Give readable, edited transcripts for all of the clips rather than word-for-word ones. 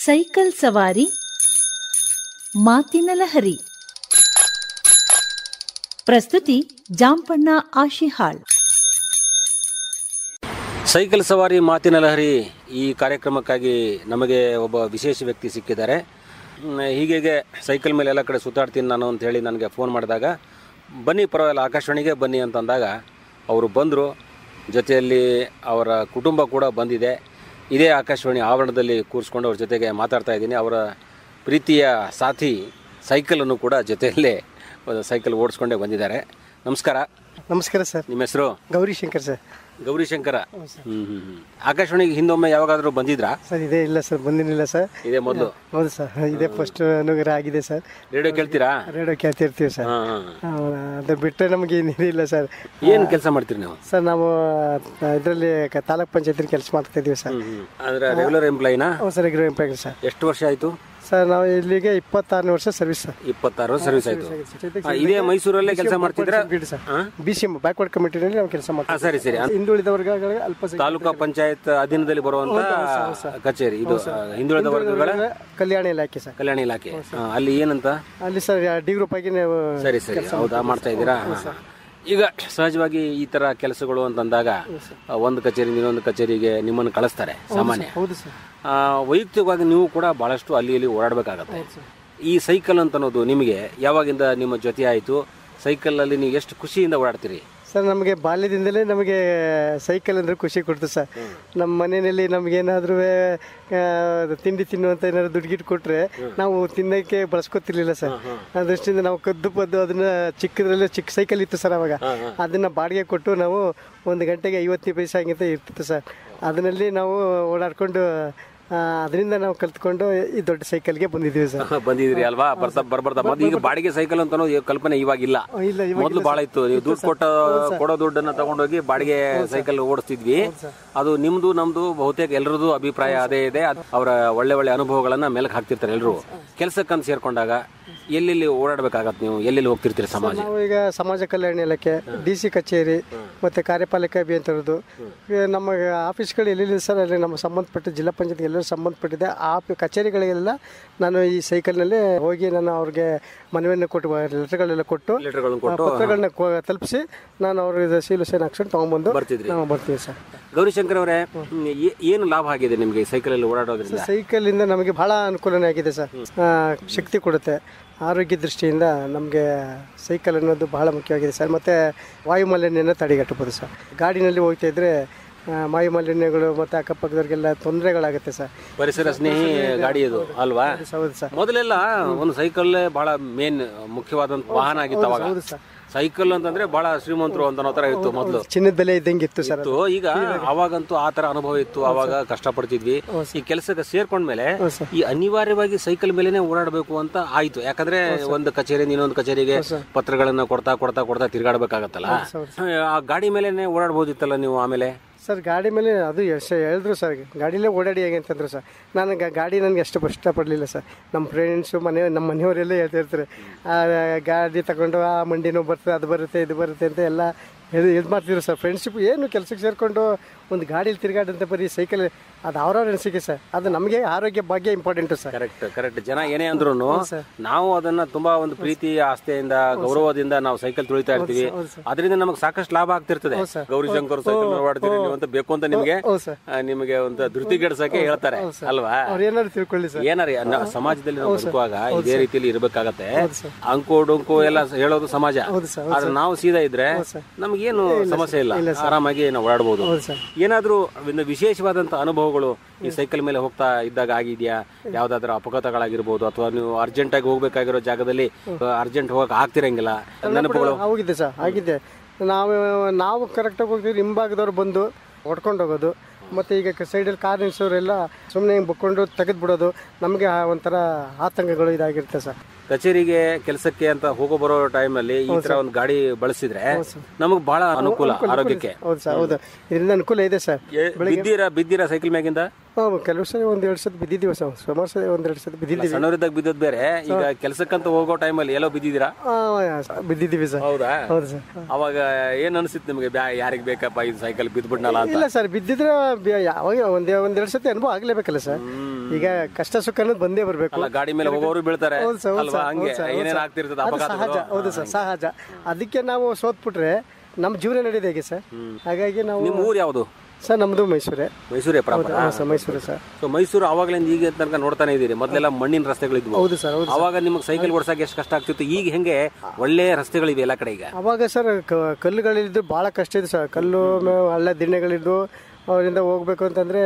Cycle ಸವಾರಿ ಮಾತಿನ ಲಹರಿ. ಪ್ರಸ್ತುತಿ ಜಾಂಪಣ್ಣ ಆಶಿಹಾಳ್. ಸೈಕಲ್ ಸವಾರಿ ಮಾತಿನ ಲಹರಿ ಈ ಕಾರ್ಯಕ್ರಮಕ್ಕಾಗಿ ನಮಗೆ ಒಬ್ಬ ವಿಶೇಷ ವ್ಯಕ್ತಿ ಸಿಕ್ಕಿದ್ದಾರೆ. ಹೀಗೆ ಸೈಕಲ್ ಮೇಲೆ ಎಲ್ಲ ಕಡೆ ಸುತ್ತಾಡ್ತೀನಿ ನಾನು ಅಂತ ಹೇಳಿ ನನಗೆ ಫೋನ್ ಮಾಡಿದಾಗ, ಬನ್ನಿ ಪರವಾಗಿಲ್ಲ ಆಕಾಶವಾಣಿಗೆ ಬನ್ನಿ ಅಂತಂದಾಗ ಅವರು ಬಂದರು. ಜೊತೆಯಲ್ಲಿ ಅವರ ಕುಟುಂಬ ಕೂಡ ಬಂದಿದೆ. ಇದೇ ಆಕಾಶವಾಣಿ ಆವರಣದಲ್ಲಿ ಕೂರಿಸ್ಕೊಂಡು ಅವ್ರ ಜೊತೆಗೆ ಮಾತಾಡ್ತಾ ಇದ್ದೀನಿ. ಅವರ ಪ್ರೀತಿಯ ಸಾಥಿ ಸೈಕಲನ್ನು ಕೂಡ ಜೊತೆಯಲ್ಲೇ ಸೈಕಲ್ ಓಡಿಸ್ಕೊಂಡೇ ಬಂದಿದ್ದಾರೆ. ನಮಸ್ಕಾರ. ನಮಸ್ಕಾರ ಸರ್. ನಿಮ್ಮ ಹೆಸರು? ಗೌರಿಶಂಕರ್ ಸರ್. ಗೌರಿಶಂಕರ. ಆಕಾಶವಾಣಿಗೆ ಹಿಂದೊಮ್ಮೆ ಯಾವಾಗಾದರೂ ಬಂದಿದ್ರಾ ಸರ್? ಇದೇ ಇಲ್ಲ ಸರ್, ಬಂದಿರಲಿಲ್ಲ ಸರ್. ಇದೇ ಮೊದಲು? ಹೌದು ಸರ್, ಇದೇ ಫಸ್ಟ್ ಅನುಗ್ರಹ ಆಗಿದೆ ಸರ್. ರೇಡಿಯೋ ಕೇಳ್ತೀರಾ? ರೇಡಿಯೋ ಕೇಳ್ತಿರ್ತೀವಿ ಸರ್. ಅದು ಬಿಟ್ಟರೆ ನಮಗೆ ಏನಿಲ್ಲ ಸರ್. ಏನು ಕೆಲಸ ಮಾಡ್ತೀರಿ ನೀವು? ಸರ್ ನಾವು ಇದರಲ್ಲಿ ತಾಲೂಕ್ ಪಂಚಾಯತ್ ಕೆಲಸ ಮಾಡ್ತಾ ಇದ್ದೀವಿ ಸರ್. ಅಂದರೆ ರೆಗ್ಯುಲರ್ ಎಂಪ್ಲಾಯಿನಾ? ಹೌದು ಸರ್, ರೆಗ್ಯುಲರ್ ಎಂಪ್ಲಾಯಿ ಸರ್. ಎಷ್ಟು ವರ್ಷ ಆಯಿತು ಸರ್? ನಾವು ಇಲ್ಲಿಗೆ 26ನೇ ವರ್ಷ ಸರ್ವಿಸ್ ಸರ್. 26 ವರ್ಷ ಸರ್ವಿಸ್ ಆಯಿತು. ಇದೇ ಮೈಸೂರಲ್ಲೇ ಕೆಲಸ ಮಾಡ್ತಿದ್ರೆ? BCM ಬ್ಯಾಕ್ವರ್ಡ್ ಕಮಿಟಿನಲ್ಲಿ ನಾವು ಕೆಲಸ ಮಾಡ್ತೀವಿ. ಸರಿ ಸರಿ. ಹಿಂದುಳಿದ ವರ್ಗಗಳ ಅಲ್ಪ ತಾಲೂಕಾ ಪಂಚಾಯತ್ ಅಧೀನದಲ್ಲಿ ಬರುವಂತ ಕಚೇರಿ ಇದು. ಹಿಂದುಳಿದ ವರ್ಗಗಳ ಕಲ್ಯಾಣ ಇಲಾಖೆ ಸರ್. ಕಲ್ಯಾಣ ಇಲಾಖೆ. ಅಲ್ಲಿ ಏನಂತ? ಅಲ್ಲಿ ಸರ್ ಡಿ ಗ್ರೂಪ್ ಆಗಿ ನಾವು. ಸರಿ ಸರಿ, ಹೌದಾ, ಮಾಡ್ತಾ ಇದ್ದೀರಾ? ಈಗ ಸಹಜವಾಗಿ ಈ ತರ ಕೆಲಸಗಳು ಅಂತಂದಾಗ ಒಂದು ಕಚೇರಿ ಇನ್ನೊಂದು ಕಚೇರಿಗೆ ನಿಮ್ಮನ್ನು ಕಳಿಸ್ತಾರೆ ಸಾಮಾನ್ಯ. ಹೌದು ಸರ್. ವೈಯಕ್ತಿಕವಾಗಿ ನೀವು ಕೂಡ ಬಹಳಷ್ಟು ಅಲ್ಲಿ ಇಲ್ಲಿ ಓಡಾಡಬೇಕಾಗತ್ತೆ. ಈ ಸೈಕಲ್ ಅಂತ ಅನ್ನೋದು ನಿಮಗೆ ಯಾವಾಗಿಂದ ನಿಮ್ಮ ಜೊತೆ ಆಯಿತು? ಸೈಕಲಲ್ಲಿ ನೀವು ಎಷ್ಟು ಖುಷಿಯಿಂದ ಓಡಾಡ್ತೀರಿ? ಸರ್, ನಮಗೆ ಬಾಲ್ಯದಿಂದಲೇ ನಮಗೆ ಸೈಕಲ್ ಅಂದರೆ ಖುಷಿ ಕೊಡ್ತು ಸರ್. ನಮ್ಮ ಮನೆಯಲ್ಲಿ ನಮಗೇನಾದ್ರೂ ತಿಂಡಿ ತಿನ್ನುವಂಥ ಏನಾದ್ರು ದುಡ್ಡು ಕೊಟ್ಟರೆ ನಾವು ತಿನ್ನೋಕ್ಕೆ ಬಳಸ್ಕೊತಿರ್ಲಿಲ್ಲ ಸರ್. ಆ ದೃಷ್ಟಿಯಿಂದ ನಾವು ಕದ್ದು ಪದ್ದು ಅದನ್ನ ಚಿಕ್ಕ ಸೈಕಲ್ ಇತ್ತು ಸರ್ ಅವಾಗ. ಅದನ್ನು ಬಾಡಿಗೆ ಕೊಟ್ಟು ನಾವು 1 ಗಂಟೆಗೆ 50 ಪೈಸೆ ಹಂಗಿಂತ ಇರ್ತಿತ್ತು ಸರ್. ಅದರಲ್ಲಿ ನಾವು ಓಡಾಡ್ಕೊಂಡು ಅದರಿಂದ ನಾವು ಕಲ್ತ್ಕೊಂಡು ಈ ದೊಡ್ಡ ಸೈಕಲ್ಗೆ ಬಂದಿದ್ದೀವಿ ಸರ್. ಬಂದಿದ್ರಿ ಅಲ್ವಾ? ಬರ್ಬರ್ತಾ ಈಗ ಬಾಡಿಗೆ ಸೈಕಲ್ ಅಂತ ಕಲ್ಪನೆ ಇವಾಗಿಲ್ಲ. ಮೊದಲು ಬಹಳ ಇತ್ತು. ನೀವು ದುಡ್ಡು ಕೊಡೋ ದುಡ್ಡನ್ನ ತಗೊಂಡೋಗಿ ಬಾಡಿಗೆ ಸೈಕಲ್ ಓಡಿಸ್ತಿದ್ವಿ. ಅದು ನಿಮ್ದು ನಮ್ದು ಬಹುತೇಕ ಎಲ್ಲರದು ಅಭಿಪ್ರಾಯ ಅದೇ ಇದೆ. ಅವರ ಒಳ್ಳೆ ಒಳ್ಳೆ ಅನುಭವಗಳನ್ನ ಮೇಲಕ್ಕೆ ಹಾಕ್ತಿರ್ತಾರೆ ಎಲ್ಲರೂ. ಕೆಲಸಕ್ಕಂತ ಸೇರ್ಕೊಂಡಾಗ ಎಲ್ಲೆಲ್ಲಿ ಓಡಾಡ್ಬೇಕಾಗತ್ತೆ? ನೀವು ಎಲ್ಲೆಲ್ಲಿ ಹೋಗ್ತಿರ್ತೀರಿ? ಸಮಾಜ ನಾವು ಈಗ ಸಮಾಜ ಕಲ್ಯಾಣ ಇಲಾಖೆ, DC ಕಚೇರಿ ಮತ್ತೆ ಕಾರ್ಯಪಾಲಿಕೆ ಅಭಿಯಂತರದ್ದು ನಮ್ಮ ಆಫೀಸ್ಗಳು ಎಲ್ಲೆಲ್ಲಿ ಸರ್, ಅಲ್ಲಿ ನಮ್ಮ ಸಂಬಂಧಪಟ್ಟ ಜಿಲ್ಲಾ ಪಂಚಾಯತ್ ಎಲ್ಲರೂ ಸಂಬಂಧಪಟ್ಟಿದೆ ಆ ಕಚೇರಿಗಳಿಗೆಲ್ಲ ನಾನು ಈ ಸೈಕಲ್ನಲ್ಲಿ ಹೋಗಿ ನಾನು ಅವ್ರಿಗೆ ಮನವಿಯನ್ನು ಕೊಟ್ಟು ಲೆಟರ್ಗಳೆಲ್ಲ ಕೊಟ್ಟು ಪತ್ರಗಳನ್ನ ತಲುಪಿಸಿ ನಾನು ಅವ್ರಿಗೆ ಸೀಲು ಸೈನ್ ಹಾಕ್ಸ್ಕೊಂಡು ತಗೊಂಡ್ಬಂದು ನಾವು ಬರ್ತೀವಿ ಸರ್. ಗೌರಿಶಂಕರ್ ಅವರೇ, ಏನು ಲಾಭ ಆಗಿದೆ ನಿಮಗೆ ಸೈಕಲಲ್ಲಿ ಓಡಾಡೋದ್ರಿಂದ? ಸೈಕಲಿಂದ ನಮಗೆ ಬಹಳ ಅನುಕೂಲನೇ ಆಗಿದೆ ಸರ್. ಶಕ್ತಿ ಕೊಡುತ್ತೆ. ಆರೋಗ್ಯ ದೃಷ್ಟಿಯಿಂದ ನಮಗೆ ಸೈಕಲ್ ಅನ್ನೋದು ಬಹಳ ಮುಖ್ಯವಾಗಿದೆ ಸರ್. ಮತ್ತು ವಾಯುಮಾಲಿನ್ಯನ ತಡೆಗಟ್ಟಬಹುದು ಸರ್. ಗಾಡಿನಲ್ಲಿ ಹೋಗ್ತಾ ಇದ್ರೆ ವಾಯುಮಾಲಿನ್ಯಗಳು ಮತ್ತು ಅಕ್ಕಪಕ್ಕದವ್ರಿಗೆಲ್ಲ ತೊಂದರೆಗಳಾಗುತ್ತೆ ಸರ್. ಪರಿಸರ ಸ್ನೇಹಿ ಗಾಡಿ ಅದು ಅಲ್ವಾ? ಹೌದು ಸರ್. ಮೊದಲೆಲ್ಲ ಒಂದು ಸೈಕಲ್ ಬಹಳ ಮೇನ್ ಮುಖ್ಯವಾದಂತ ವಾಹನ ಆಗಿತ್ತು ಅವಾಗ. ಹೌದು ಸರ್. ಸೈಕಲ್ ಅಂತಂದ್ರೆ ಬಹಳ ಶ್ರೀಮಂತರು ಅಂತ ತರ ಇತ್ತು ಮೊದಲು. ಚಿನ್ನದ ಬೆಲೆ ಇದ್ದಂಗೆ ಇತ್ತು ಸರ್. ಈಗ ಅವಾಗಂತೂ ಆ ತರ ಅನುಭವ ಇತ್ತು. ಅವಾಗ ಕಷ್ಟಪಡ್ತಿದ್ವಿ. ಈ ಕೆಲಸಕ್ಕೆ ಸೇರ್ಕೊಂಡ್ಮೇಲೆ ಈ ಅನಿವಾರ್ಯವಾಗಿ ಸೈಕಲ್ ಮೇಲೆನೆ ಓಡಾಡಬೇಕು ಅಂತ ಆಯ್ತು. ಯಾಕಂದ್ರೆ ಒಂದು ಕಚೇರಿಯಿಂದ ಇನ್ನೊಂದು ಕಚೇರಿಗೆ ಪತ್ರಗಳನ್ನ ಕೊಡ್ತಾ ತಿರ್ಗಾಡ್ಬೇಕಾಗತ್ತಲ್ಲ. ಆ ಗಾಡಿ ಮೇಲೆನೆ ಓಡಾಡ್ಬೋದಿತ್ತಲ್ಲ ನೀವು ಆಮೇಲೆ? ಸರ್, ಗಾಡಿ ಮೇಲೆ ಅದು ಎಷ್ಟು ಹೇಳಿದ್ರು ಸರ್, ಗಾಡಿಲೇ ಓಡಾಡಿ ಹೇಗೆ ಅಂತಂದ್ರು ಸರ್. ಗಾಡಿ ನನಗೆ ಅಷ್ಟು ಇಷ್ಟಪಡಲಿಲ್ಲ ಸರ್. ನಮ್ಮ ಫ್ರೆಂಡ್ಸು ನಮ್ಮ ಮನೆಯವರೆಲ್ಲ ಹೇಳ್ತಿರ್ತಾರೆ, ಗಾಡಿ ತಗೊಂಡು ಆ ಮಂಡಿನೂ ಬರ್ತದೆ, ಅದು ಬರುತ್ತೆ, ಇದು ಬರುತ್ತೆ ಅಂತ ಎಲ್ಲ ಇದು ಮಾಡ್ತಿದ್ರು ಸರ್. ಫ್ರೆಂಡ್ಶಿಪ್ ಏನು ಕೆಲಸಕ್ಕೆ ಸೇರಿಕೊಂಡು ಒಂದು ಗಾಡೀಲಿ ತಿರುಗಾಡಂತ ಬರೀ ಸೈಕಲ್ ಅದು ಅವ್ರವ್ರ ಅನಿಸಿಕೆ ಸರ್. ಅದು ನಮಗೆ ಆರೋಗ್ಯ ಭಾಗ್ಯ ಇಂಪಾರ್ಟೆಂಟು ಸರ್. ಕರೆಕ್ಟ್. ಜನ ಏನೇ ಅಂದ್ರೂ ನಾವು ಅದನ್ನ ತುಂಬಾ ಒಂದು ಪ್ರೀತಿ ಆಸ್ಥೆಯಿಂದ ಗೌರವದಿಂದ ನಾವು ಸೈಕಲ್ ತುಳಿತಾ ಇರ್ತೀವಿ. ಅದರಿಂದ ನಮಗೆ ಸಾಕಷ್ಟು ಲಾಭ ಆಗ್ತಿರ್ತದೆ. ಗೌರಿಶಂಕರ್ ಸೈಕಲ್ ಓಡಾಡ್ತೀರಿ ನೀವು ಅಂತ ಬೇಕು ಅಂತ ನಿಮಗೆ ಒಂದು ಧೃತಿಗೆಡ್ಸಕ್ಕೆ ಹೇಳ್ತಾರೆ ಅಲ್ವಾ? ಏನಾದ್ರು ತಿಳ್ಕೊಳ್ಳಿ ಸರ್. ಏನಾರ ಸಮಾಜದಲ್ಲಿ ನಾವು ಬದುಕುವಾಗ ಇದೇ ರೀತಿಯಲ್ಲಿ ಇರ್ಬೇಕಾಗತ್ತೆ. ಅಂಕು ಡೊಂಕು ಎಲ್ಲ ಹೇಳೋದು ಸಮಾಜ. ಆದ್ರೆ ನಾವು ಸೀದಾ ಇದ್ರೆ ನಮ್ಗೇನು ಸಮಸ್ಯೆ ಇಲ್ಲ, ಆರಾಮಾಗಿ ನಾವು ಓಡಾಡಬಹುದು. ಏನಾದ್ರೂ ವಿಶೇಷವಾದಂತ ಅನುಭವಗಳು ಈ ಸೈಕಲ್ ಮೇಲೆ ಹೋಗ್ತಾ ಇದ್ದಾಗ ಆಗಿದ್ಯಾ? ಯಾವ್ದಾದ್ರು ಅಪಘಾತಗಳಾಗಿರ್ಬೋದು, ಅಥವಾ ನೀವು ಅರ್ಜೆಂಟ್ ಆಗಿ ಹೋಗ್ಬೇಕಾಗಿರೋ ಜಾಗದಲ್ಲಿ ಅರ್ಜೆಂಟ್ ಹೋಗಕ್ ಆಗ್ತಿರಂಗಿಲ್ಲ ನೆನಪುಗಳು? ಹೋಗಿದೆ ಸರ್, ಆಗಿದೆ. ನಾವು ಕರೆಕ್ಟಾಗಿ ಹೋಗ್ತೀವಿ, ಹಿಂಭಾಗದವ್ರು ಬಂದು ಹೊಡ್ಕೊಂಡು ಹೋಗೋದು. ಮತ್ತು ಈಗ ಸೈಡಲ್ಲಿ ಕಾರ್ ನಿಲ್ಸೋರೆಲ್ಲ ಸುಮ್ಮನೆ ಬುಕ್ಕೊಂಡು ತೆಗೆದು ಬಿಡೋದು, ನಮಗೆ ಒಂಥರ ಆತಂಕಗಳು ಇದಾಗಿರುತ್ತೆ ಸರ್. ಕಚೇರಿಗೆ ಕೆಲಸಕ್ಕೆ ಅಂತ ಹೋಗೋ ಬರೋ ಟೈಮಲ್ಲಿ ಈ ತರ ಒಂದು ಗಾಡಿ ಬಳಸಿದ್ರೆ ನಮಗೆ ಬಹಳ ಅನುಕೂಲ ಆರೋಗ್ಯಕ್ಕೆ. ಹೌದು ಸರ್, ಹೌದು. ಇದರಿಂದ ಅನುಕೂಲ ಇದೆ ಸರ್. ಬಿದ್ದೀರಾ ಸೈಕಲ್ ಮ್ಯಾಗಿಂದ? ಕೆಲವು ಸಲ 1-2 ಸತಿ ಬಿದ್ದಿದ್ದೀವಿ ಸರ್, ಸುಮಾರು ಸಲ 1-2 ಸತಿ ಬಿದ್ದಿದ್ದೀವಿ. ಸಣ್ಣವರಿದ್ದಾಗ ಬಿದ್ದದ್ ಬೇರೆ, ಈಗ ಕೆಲಸಕ್ಕಂತ ಹೋಗೋ ಟೈಮಲ್ಲಿ ಎಲ್ಲೋ ಬಿದ್ದಿದ್ದೀರಾ? ಬಿದ್ದಿದ್ದೀವಿ ಸರ್. ಹೌದಾ? ಹೌದು ಸರ್. ಅವಾಗ ಏನ್ ಅನ್ಸಿತ್ತು ನಿಮಗೆ, ಯಾರಿಗೆ ಬೇಕಪ್ಪ ಇದು ಸೈಕಲ್ ಬಿದ್ಬಿಟ್ನಲ್ಲ ಅಂತ? ಇಲ್ಲ ಸರ್, ಬಿದ್ದಿದ್ರೆ ಯಾವಾಗ 1-2 ಸತಿ ಅನುಭವ ಆಗ್ಲೇಬೇಕಲ್ಲ ಸರ್. ಈಗ ಕಷ್ಟ ಸುಖ ಅನ್ನೋದು ಬಂದೇ ಬರ್ಬೇಕು. ಗಾಡಿ ಮೇಲೆ ಹೋಗೋರು ಬೀಳ್ತಾರೆ ಅಲ್ವಾ, ಹಂಗೆ ಏನೇನ್ ಆಗ್ತಿರ್ತದೆ ಅಪಘಾತ. ಸಹಜ. ಹೌದು ಸರ್, ಸಹಜ. ಅದಕ್ಕೆ ನಾವು ಸೋತ್ಬಿಟ್ರೆ ನಮ್ಮ ಜೀವನ ನಡೆಯೋದು ಹೇಗೆ ಸರ್? ಹಾಗಾಗಿ ನಾವು. ನಿಮ್ಮ ಊರು ಯಾವುದು ಸರ್? ನಮ್ದು ಮೈಸೂರೇ. ಮೈಸೂರೇ proper? Mysuru sir. So Mysuru ಅವಾಗಲಿಂದ ಈಗ ತನಕ ನೋಡ್ತಾನೆ ಇದೀರಿ. ಮೊದಲೆಲ್ಲ ಮಣ್ಣಿನ ರಸ್ತೆಗಳಿದ್ವು. ಹೌದು ಸರ್. ಅವಾಗ ನಿಮ್ಗೆ ಸೈಕಲ್ ಓಡಿಸಕ್ಕೆ ಎಷ್ಟು ಕಷ್ಟ ಆಗ್ತಿತ್ತು, ಈಗ ಹೆಂಗೆ ಒಳ್ಳೆ ರಸ್ತೆಗಳಿವೆ ಎಲ್ಲ ಕಡೆ ಈಗ? ಅವಾಗ ಸರ್ ಕಲ್ಲುಗಳಿದ್ದು ಬಹಳ ಕಷ್ಟ ಇದೆ ಸರ್. ಕಲ್ಲು ಹಳ್ಳ ದಿಣ್ಣೆಗಳಿದ್ದು ಅವರಿಂದ ಹೋಗ್ಬೇಕು ಅಂತಂದ್ರೆ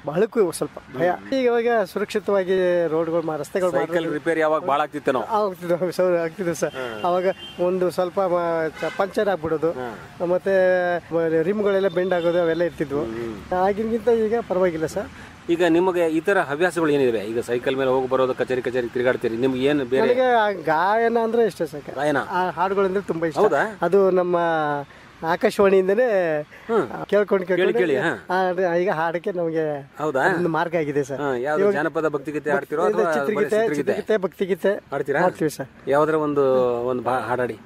ಬಹಳಕ್ಕೂ ಸ್ವಲ್ಪ ಭಯ. ಈಗ ಇವಾಗ ಸುರಕ್ಷಿತವಾಗಿ ರೋಡ್ಗಳು ರಸ್ತೆಗಳು. ಸೈಕಲ್ ರಿಪೇರಿ ಯಾವಾಗ ಭಾಳ ಆಗ್ತಿತ್ತು ಆಗ್ತಿದ್ವು ಸರ್. ಅವಾಗ ಒಂದು ಸ್ವಲ್ಪ ಪಂಚರ್ ಆಗ್ಬಿಡೋದು, ಮತ್ತೆ ರಿಮ್ಗಳೆಲ್ಲ ಬೆಂಡ್ ಆಗೋದು ಅವೆಲ್ಲ ಇರ್ತಿದ್ವು. ಆಗಿನಗಿಂತ ಈಗ ಪರವಾಗಿಲ್ಲ ಸರ್. ಈಗ ನಿಮಗೆ ಈ ತರ ಹವ್ಯಾಸಗಳು ಏನಿವೆ? ಈಗ ಸೈಕಲ್ ಮೇಲೆ ಹೋಗಿ ಬರೋದು, ಕಚೇರಿ ತಿರುಗಾಡ್ತೀರಿ, ನಿಮ್ಗೆ ಏನು ಬೇರೆ? ನನಗೆ ಗಾಯನ ಅಂದ್ರೆ ಇಷ್ಟ ಸರ್. ಗಾಯನ ಹಾಡುಗಳಂದ್ರೆ ತುಂಬಾ ಇಷ್ಟ. ಅದು ನಮ್ಮ ಆಕಾಶವಾಣಿಯಿಂದನೇ ಕೇಳ್ಕೊಂಡು ಈಗ ಹಾಡಕ್ಕೆ ನಮಗೆ ಒಂದು ಮಾರ್ಗ ಆಗಿದೆ ಸರ್. ಜಾನಪದ ಭಕ್ತಿಗೀತೆ ಹಾಡ್ತಿರೋ ಅಥವಾ ಚಿತ್ರಗೀತೆ ಭಕ್ತಿಗೀತೆ ಹಾಡ್ತೀವಿ ಸರ್. ಯಾವ್ದಾರ ಒಂದು ಹಾಡಾಡಿ.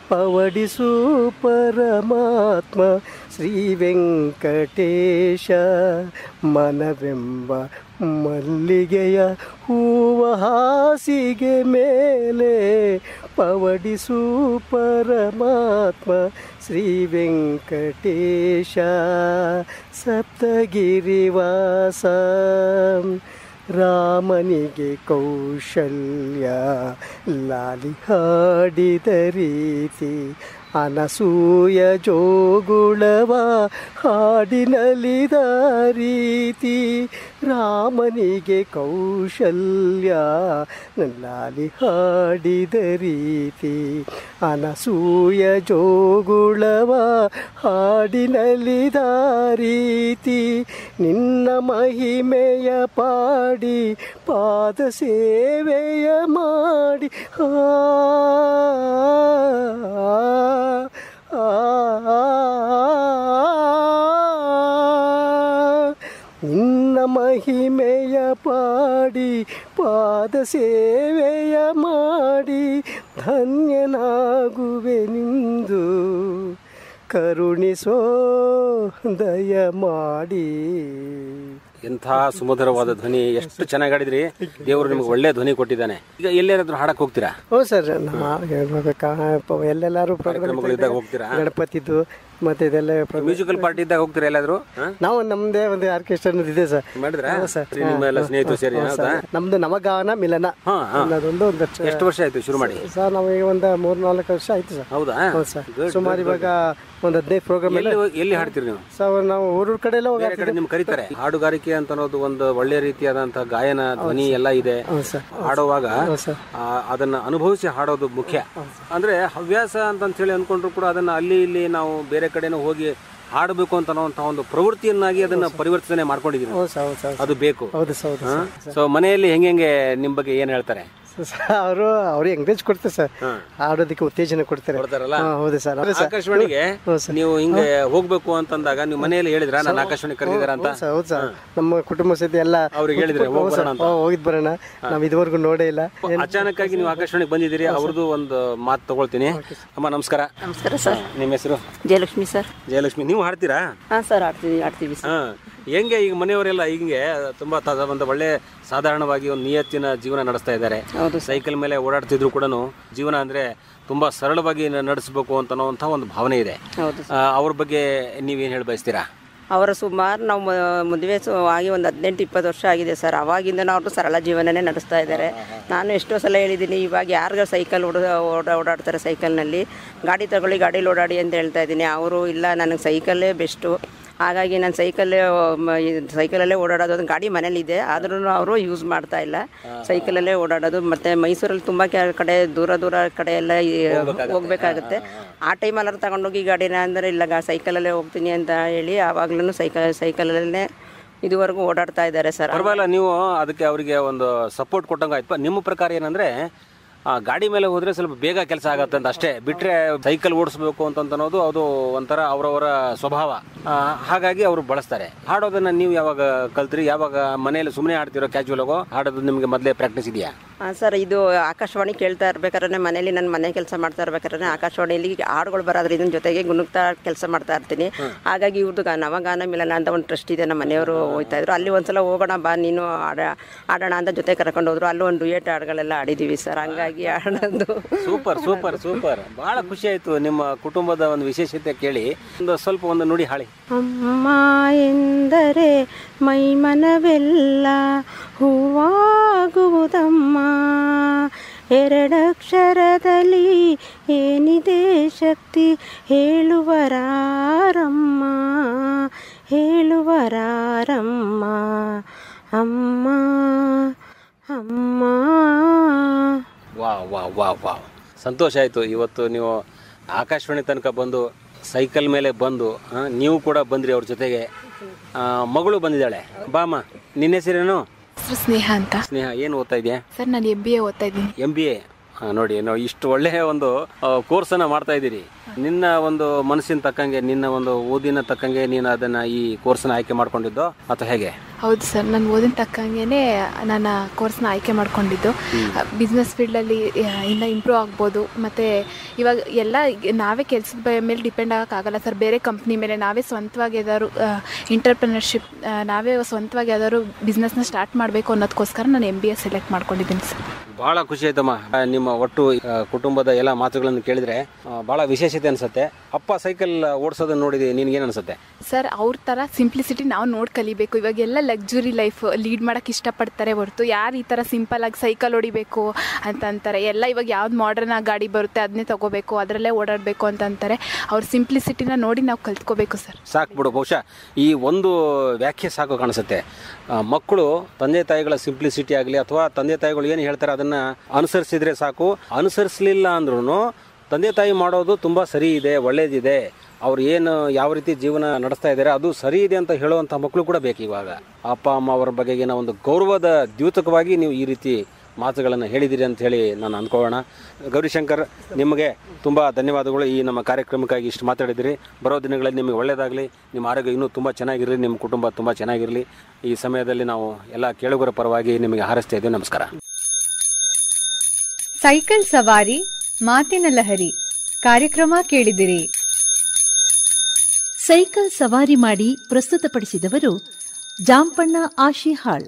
ಪವಡಿಸು ಪರಮಾತ್ಮ ಶ್ರೀ ವೆಂಕಟೇಶ, ಮನವೆಂಬ ಮಲ್ಲಿಗೆಯ ಹೂವ ಹಾಸಿಗೆ ಮೇಲೆ ಪವಡಿಸು ಪರಮಾತ್ಮ ಶ್ರೀ ವೆಂಕಟೇಶ. ಸಪ್ತಗಿರಿವಾಸ ರಾಮನಿಗೆ ಕೌಶಲ್ಯ ಲಾಲಿ ಹಾಡಿದ ರೀತಿ, ಅನಸೂಯ ಜೋಗುಳವ ಹಾಡಿನಲಿದ ರೀತಿ. ರಾಮನಿಗೆ ಕೌಶಲ್ಯ ಲಾಲಿ ಹಾಡಿದ ರೀತಿ, ಅನಸೂಯ ಜೋಗುಳವ ಹಾಡಿನಲಿದ ರೀತಿ. ನಿನ್ನ ಮಹಿಮೆಯ ಪಾಡಿ ಪಾದ ಸೇವೆಯ ಮಾಡಿ ನಿನ್ನ ಮಹಿಮೆಯ ಪಾಡಿ ಪಾದ ಸೇವೆಯ ಮಾಡಿ ಧನ್ಯನಾಗುವೆ ನಿಂದು ಕರುಣಿಸೋ ದಯ ಮಾಡಿ. ಎಂಥ ಸುಮಧುರವಾದ ಧ್ವನಿ, ಎಷ್ಟು ಚೆನ್ನಾಗಿ ಹಾಡಿದ್ರಿ. ದೇವರು ನಿಮ್ಗೆ ಒಳ್ಳೆ ಧ್ವನಿ ಕೊಟ್ಟಿದ್ದಾನೆ. ಈಗ ಎಲ್ಲೇನಾದ್ರೂ ಹಾಡಕ್ ಹೋಗ್ತೀರಾ? ಹ್ಞೂ ಸರ್, ಎಲ್ಲೆಲ್ಲಾರು ಹೋಗ್ತೀರಾ? ಗಣಪತಿದು ಮತ್ತೆ ಇದೆಲ್ಲ ಮ್ಯೂಸಿಕಲ್ ಪಾರ್ಟಿ ಇದ್ದಾಗ ಹೋಗ್ತೀರಾ ಎಲ್ಲಾದ್ರು? ನಾವು ನಮ್ದೇ ಒಂದು ಆರ್ಕೆಸ್ಟ್ರಾ ಇದೆ ಸರ್. ಮಾಡಿದ್ರ ಸ್ನೇಹಿತರು ಸೇರಿ? ನಮ್ದು ನವಗಾನ ಮಿಲನ ಅನ್ನೋದೊಂದು. ಎಷ್ಟು ವರ್ಷ ಆಯ್ತು ಶುರು ಮಾಡಿ? ಸರ್ ನಾವು ಈಗ ಒಂದು 3-4 ವರ್ಷ ಆಯ್ತು ಸರ್. ಹೌದಾ? ಸರ್ ಸುಮಾರು ಇವಾಗ ಒಂದು 15 ಪ್ರೋಗ್ರಾಮ್. ಎಲ್ಲಿ ಹಾಡ್ತೀರಿ ನೀವು? ಸರ್ ನಾವು ಊರೂರ್ ಕಡೆ ಎಲ್ಲ ಹೋಗಿ ನಿಮ್ ಕರೀತಾರೆ. ಹಾಡುಗಾರಿಕೆ ಅಂತ ಅನ್ನೋದು ಒಂದು ಒಳ್ಳೆ ರೀತಿಯಾದಂತಹ ಗಾಯನ ಧ್ವನಿ ಎಲ್ಲ ಇದೆ. ಹಾಡುವಾಗ ಅದನ್ನ ಅನುಭವಿಸಿ ಹಾಡೋದು ಮುಖ್ಯ. ಅಂದ್ರೆ ಹವ್ಯಾಸ ಅಂತ ಹೇಳಿ ಅನ್ಕೊಂಡ್ರು ಕೂಡ ಅದನ್ನ ಅಲ್ಲಿ ಇಲ್ಲಿ ನಾವು ಬೇರೆ ಕಡೆನೂ ಹೋಗಿ ಹಾಡಬೇಕು ಅಂತ ಅನ್ನುವಂತಹ ಒಂದು ಪ್ರವೃತ್ತಿಯನ್ನಾಗಿ ಅದನ್ನ ಪರಿವರ್ತನೆ ಮಾಡ್ಕೊಂಡಿದೀವಿ. ಅದು ಬೇಕು. ಸೊ ಮನೆಯಲ್ಲಿ ಹೆಂಗೆ ನಿಮ್ ಬಗ್ಗೆ ಏನ್ ಹೇಳ್ತಾರೆ? ಅವರು ಎಂಕರೇಜ್ ಕೊಡ್ತಾರೆ ಸರ್, ಆಡೋದಕ್ಕೆ ಉತ್ತೇಜನ ಕೊಡ್ತಾರೆ. ಹೌದು ಸರ್. ಆಕಾಶವಾಣಿಗೆ ನೀವು ಹಿಂಗೆ ಹೋಗ್ಬೇಕು ಅಂತಂದಾಗ ನೀವು ಮನೆಯಲ್ಲಿ ಹೇಳಿದ್ರ ನಾನು ಆಕಾಶವಾಣಿ ಕರೆದಿದ್ದಾರ ಅಂತ? ಹೌದು ಸರ್, ನಮ್ಮ ಕುಟುಂಬ ಸಹಿತ ಎಲ್ಲ ಅವ್ರಿಗೆ ಹೇಳಿದ್ರೆ ಹೋಗಿದ್ ಬರೋಣ. ನಾವ್ ಇದುವರೆಗೂ ನೋಡೇ ಇಲ್ಲ. ಅಚಾನಕ್ ಆಗಿ ನೀವು ಆಕಾಶವಾಣಿಗೆ ಬಂದಿದ್ದೀರಿ. ಅವ್ರದ್ದು ಒಂದು ಮಾತು ತಗೊಳ್ತೀನಿ. ಅಮ್ಮ ನಮಸ್ಕಾರ. ನಮಸ್ಕಾರ ಸರ್. ನಿಮ್ಮ ಹೆಸರು? ಜಯಲಕ್ಷ್ಮಿ ಸರ್. ಜಯಲಕ್ಷ್ಮಿ, ನೀವು ಹಾಡ್ತೀರಾ? ಹಾ ಸರ್, ಆಡ್ತೀವಿ. ಹೆಂಗೆ ಈಗ ಮನೆಯವರೆಲ್ಲ ಹಿಂಗೆ ತುಂಬಾ ಒಂದು ಒಳ್ಳೆ ಸಾಧಾರಣವಾಗಿ ಒಂದು ನಿಯತ್ತಿನ ಜೀವನ ನಡೆಸ್ತಾ ಇದ್ದಾರೆ. ಸೈಕಲ್ ಮೇಲೆ ಓಡಾಡ್ತಿದ್ರು ಕೂಡ ಜೀವನ ಅಂದ್ರೆ ತುಂಬಾ ಸರಳವಾಗಿ ನಡೆಸಬೇಕು ಅನ್ನೋಂಥ ಒಂದು ಭಾವನೆ ಇದೆ. ಅವ್ರ ಬಗ್ಗೆ ನೀವೇನು ಹೇಳಿ ಬಯಸ್ತೀರಾ? ಅವರ ಸುಮಾರು ನಾವು ಮದುವೆ ಆಗಿ ಒಂದು 18-20 ವರ್ಷ ಆಗಿದೆ ಸರ್. ಅವಾಗಿಂದ ಅವರು ಸರಳ ಜೀವನನೇ ನಡೆಸ್ತಾ ಇದ್ದಾರೆ. ನಾನು ಎಷ್ಟೋ ಸಲ ಹೇಳಿದ್ದೀನಿ, ಇವಾಗ ಯಾರಿಗ ಸೈಕಲ್ ಓಡಾಡ್ತಾರೆ, ಸೈಕಲ್ನಲ್ಲಿ ಗಾಡಿ ತಗೊಳ್ಳಿ, ಗಾಡೀಲಿ ಓಡಾಡಿ ಅಂತ ಹೇಳ್ತಾ ಇದ್ದೀನಿ. ಅವರು ಇಲ್ಲ, ನನಗೆ ಸೈಕಲ್ಲೇ ಬೆಸ್ಟು, ಹಾಗಾಗಿ ನಾನು ಸೈಕಲಲ್ಲೇ ಓಡಾಡೋದು. ಅದು ಗಾಡಿ ಮನೇಲಿದೆ, ಆದ್ರೂ ಅವರು ಯೂಸ್ ಮಾಡ್ತಾ ಇಲ್ಲ, ಸೈಕಲಲ್ಲೇ ಓಡಾಡೋದು. ಮತ್ತು ಮೈಸೂರಲ್ಲಿ ತುಂಬ ಕಡೆ ದೂರ ಕಡೆ ಎಲ್ಲ ಹೋಗ್ಬೇಕಾಗುತ್ತೆ. ಆ ಟೈಮಲ್ಲಾರು ತಗೊಂಡೋಗಿ ಗಾಡಿನ ಅಂದರೆ ಇಲ್ಲ ಸೈಕಲಲ್ಲೇ ಹೋಗ್ತೀನಿ ಅಂತ ಹೇಳಿ ಆವಾಗ್ಲೂ ಸೈಕಲಲ್ಲೇ ಇದುವರೆಗೂ ಓಡಾಡ್ತಾ ಇದ್ದಾರೆ ಸರ್. ಪರವಾಗಿಲ್ಲ, ನೀವು ಅದಕ್ಕೆ ಅವರಿಗೆ ಒಂದು ಸಪೋರ್ಟ್ ಕೊಟ್ಟಂಗೆ ಆಯ್ತು. ನಿಮ್ಮ ಪ್ರಕಾರ ಏನಂದರೆ ಗಾಡಿ ಮೇಲೆ ಹೋದ್ರೆ ಸ್ವಲ್ಪ ಬೇಗ ಕೆಲಸ ಆಗತ್ತೆ ಅಂತ ಅಷ್ಟೇ, ಬಿಟ್ರೆ ಸೈಕಲ್ ಓಡಿಸ್ಬೇಕು ಅಂತ ಅನ್ನೋದು ಅದು ಒಂಥರ ಅವರವರ ಸ್ವಭಾವ. ಹಾಗಾಗಿ ಅವರು ಬಳಸ್ತಾರೆ. ಹಾಡೋದನ್ನ ನೀವು ಯಾವಾಗ ಕಲ್ತ್ರಿ? ಯಾವಾಗ ಮನೆಯಲ್ಲಿ ಸುಮ್ಮನೆ ಹಾಡ್ತಿರೋ ಕ್ಯಾಜುವಲ್ ಆಗೋ ಹಾಡೋದು ನಿಮಗೆ ಮೊದಲೇ ಪ್ರಾಕ್ಟೀಸ್ ಇದೆಯಾ? ಸರ್, ಇದು ಆಕಾಶವಾಣಿ ಕೇಳ್ತಾ ಇರ್ಬೇಕಾದ್ರೆ ಮನೇಲಿ ನನ್ನ ಮನೆ ಕೆಲಸ ಮಾಡ್ತಾ ಇರ್ಬೇಕಾದ್ರೆ ಆಕಾಶವಾಣಿಯಲ್ಲಿ ಹಾಡುಗಳು ಬರೋದ್ರ ಇದನ್ನ ಜೊತೆಗೆ ಗುಣಗ್ತಾ ಕೆಲಸ ಮಾಡ್ತಾ ಇರ್ತೀನಿ. ಹಾಗಾಗಿ ಇವ್ರದ್ದು ನವಗಾನ ಮಿಲನ ಅಂತ ಒಂದು ಟ್ರಸ್ಟ್ ಇದೆ, ನಮ್ಮ ಮನೆಯವರು ಹೋಗ್ತಾ ಇದ್ರು. ಅಲ್ಲಿ ಒಂದ್ಸಲ ಹೋಗೋಣ ಬಾ ನೀನು ಆಡೋಣ ಅಂತ ಜೊತೆ ಕರ್ಕೊಂಡು ಹೋದ್ರು. ಅಲ್ಲೂ ಒಂದು ಡ್ಯೂಯೆಟ್ ಹಾಡುಗಳೆಲ್ಲ ಆಡಿದ್ದೀವಿ ಸರ್. ಹಂಗಾಗಿ ಆಡೋದು ಸೂಪರ್ ಸೂಪರ್ ಸೂಪರ್. ಬಹಳ ಖುಷಿ ಆಯ್ತು ನಿಮ್ಮ ಕುಟುಂಬದ ಒಂದು ವಿಶೇಷತೆ ಕೇಳಿ. ಸ್ವಲ್ಪ ಒಂದು ನುಡಿ ಹಾಳಿ. ಅಮ್ಮ ಎಂದರೆ ಮೈಮನವೆಲ್ಲ ಹೂವಾಗುವುದಮ್ಮ, ಎರಡಕ್ಷರದಲ್ಲಿ ಏನಿದೆ ಶಕ್ತಿ ಹೇಳುವರಾರಮ್ಮ, ಹೇಳುವರಾರಮ್ಮ. ಅಮ್ಮ ಅಮ್ಮ. Wow wow wow wow. ಸಂತೋಷ ಆಯಿತು. ಇವತ್ತು ನೀವು ಆಕಾಶವಾಣಿ ತನಕ ಬಂದು ಸೈಕಲ್ ಮೇಲೆ ಬಂದು ನೀವು ಕೂಡ ಬಂದ್ರಿ ಅವ್ರ ಜೊತೆಗೆ. ಮಗಳು ಬಂದಿದ್ದಾಳೆ. ಬಾಮ್ಮ, ನಿನ್ನ ಹೆಸರೇನು? ಸ್ನೇಹ ಅಂತ. ಸ್ನೇಹ, ಏನು ಓದ್ತಾ ಇದೆಯಾ? ಸರ್, ನಾನು MBA ಓದ್ತಾ ಇದ್ದೀನಿ. MBA. ನೋಡಿ, ನಾವು ಇಷ್ಟು ಒಳ್ಳೆಯ ಒಂದು ಕೋರ್ಸನ್ನು ಮಾಡ್ತಾ ಇದ್ದೀರಿ. ನಿನ್ನ ಒಂದು ಮನಸ್ಸಿನ ತಕ್ಕಂಗೆ, ನಿನ್ನ ಒಂದು ಓದಿನ ತಕ್ಕಂಗೆ ನೀನು ಅದನ್ನ ಈ ಕೋರ್ಸ್ನ ಆಯ್ಕೆ ಮಾಡ್ಕೊಂಡಿದ್ದೋ ಅಥವಾ ಹೇಗೆ? ಹೌದು ಸರ್, ನಾನು ಓದಿನ ತಕ್ಕಂಗೆ ನಾನು ಕೋರ್ಸ್ನ ಆಯ್ಕೆ ಮಾಡ್ಕೊಂಡಿದ್ದು. ಬಿಸ್ನೆಸ್ ಫೀಲ್ಡಲ್ಲಿ ಇನ್ನೂ ಇಂಪ್ರೂವ್ ಆಗ್ಬೋದು. ಮತ್ತು ಇವಾಗ ಎಲ್ಲ ನಾವೇ ಕೆಲಸದ ಮೇಲೆ ಡಿಪೆಂಡ್ ಆಗೋಕ್ಕಾಗಲ್ಲ ಸರ್. ಬೇರೆ ಕಂಪ್ನಿ ಮೇಲೆ ನಾವೇ ಸ್ವಂತವಾಗಿ ಯಾವ್ದಾದ್ರು ಇಂಟರ್ಪ್ರಿನರ್ಶಿಪ್, ನಾವೇ ಸ್ವಂತವಾಗಿ ಯಾವ್ದಾದ್ರು ಬಿಸ್ನೆಸ್ನ ಸ್ಟಾರ್ಟ್ ಮಾಡಬೇಕು ಅನ್ನೋದಕ್ಕೋಸ್ಕರ ನಾನು MBA ಸೆಲೆಕ್ಟ್ ಮಾಡ್ಕೊಂಡಿದ್ದೀನಿ ಸರ್. ಭಾಳ ಖುಷಿ ಆಯ್ತಮ್ಮ. ನಿಮ್ಮ ಒಟ್ಟು ಕುಟುಂಬದ ಎಲ್ಲ ಮಾತುಗಳನ್ನು ಕೇಳಿದ್ರೆ ಭಾಳ ವಿಶೇಷತೆ ಅನ್ಸುತ್ತೆ. ಅಪ್ಪ ಸೈಕಲ್ ಓಡಿಸೋದನ್ನ ನೋಡಿದೆ, ನಿನ್ಗೇನು ಅನ್ಸುತ್ತೆ? ಸರ್, ಅವ್ರ ಥರ ಸಿಂಪ್ಲಿಸಿಟಿ ನಾವು ನೋಡಿ ಕಲಿಬೇಕು. ಇವಾಗೆಲ್ಲ ಲಕ್ಸುರಿ ಲೈಫ್ ಲೀಡ್ ಮಾಡೋಕ್ಕೆ ಇಷ್ಟಪಡ್ತಾರೆ ಹೊರತು ಯಾರು ಈ ಥರ ಸಿಂಪಲಾಗಿ ಸೈಕಲ್ ಹೊಡಿಬೇಕು ಅಂತ ಅಂತಾರೆ. ಎಲ್ಲ ಇವಾಗ ಯಾವ್ದು ಮಾಡ್ರನ್ ಗಾಡಿ ಬರುತ್ತೆ ಅದನ್ನೇ ತೊಗೋಬೇಕು, ಅದರಲ್ಲೇ ಓಡಾಡಬೇಕು ಅಂತ ಅಂತಾರೆ. ಅವ್ರ ಸಿಂಪ್ಲಿಸಿಟಿನ ನೋಡಿ ನಾವು ಕಲ್ತ್ಕೋಬೇಕು ಸರ್. ಸಾಕು ಬಿಡು. ಬಹುಶಃ ಈ ಒಂದು ವ್ಯಾಖ್ಯೆ ಸಾಕು ಕಾಣಿಸುತ್ತೆ. ಮಕ್ಕಳು ತಂದೆ ತಾಯಿಗಳ ಸಿಂಪ್ಲಿಸಿಟಿ ಆಗಲಿ ಅಥವಾ ತಂದೆ ತಾಯಿಗಳು ಏನು ಹೇಳ್ತಾರೆ ಅದನ್ನು ಅನುಸರಿಸಿದ್ರೆ ಸಾಕು. ಅನುಸರಿಸಲಿಲ್ಲ ಅಂದ್ರೂ ತಂದೆ ತಾಯಿ ಮಾಡೋದು ತುಂಬ ಸರಿ ಇದೆ, ಒಳ್ಳೇದಿದೆ, ಅವ್ರು ಏನು ಯಾವ ರೀತಿ ಜೀವನ ನಡೆಸ್ತಾ ಇದ್ದಾರೆ ಅದು ಸರಿ ಇದೆ ಅಂತ ಹೇಳುವಂಥ ಮಕ್ಕಳು ಕೂಡ ಬೇಕು. ಇವಾಗ ಅಪ್ಪ ಅಮ್ಮ ಅವರ ಬಗೆಗಿನ ಒಂದು ಗೌರವದ ದ್ಯೋತಕವಾಗಿ ನೀವು ಈ ರೀತಿ ಮಾತುಗಳನ್ನು ಹೇಳಿದಿರಿ ಅಂತ ಹೇಳಿ ನಾನು ಅಂದ್ಕೊಳ್ಳೋಣ. ಗೌರಿಶಂಕರ್, ನಿಮಗೆ ತುಂಬ ಧನ್ಯವಾದಗಳು. ಈ ನಮ್ಮ ಕಾರ್ಯಕ್ರಮಕ್ಕಾಗಿ ಇಷ್ಟು ಮಾತಾಡಿದಿರಿ. ಬರೋ ದಿನಗಳಲ್ಲಿ ನಿಮಗೆ ಒಳ್ಳೆಯದಾಗಲಿ, ನಿಮ್ಮ ಆರೋಗ್ಯ ಇನ್ನೂ ತುಂಬ ಚೆನ್ನಾಗಿರಲಿ, ನಿಮ್ಮ ಕುಟುಂಬ ತುಂಬ ಚೆನ್ನಾಗಿರಲಿ. ಈ ಸಮಯದಲ್ಲಿ ನಾವು ಎಲ್ಲ ಕೇಳುಗರ ಪರವಾಗಿ ನಿಮಗೆ ಹಾರೈಸ್ತಾ ಇದ್ದೇವೆ. ನಮಸ್ಕಾರ. ಸೈಕಲ್ ಸವಾರಿ ಮಾತಿನ ಲಹರಿ ಕಾರ್ಯಕ್ರಮ ಕೇಳಿದಿರಿ. ಸೈಕಲ್ ಸವಾರಿ ಮಾಡಿ ಪ್ರಸ್ತುತಪಡಿಸಿದವರು ಜಾಂಪಣ್ಣ ಆಶಿಹಾಳ್.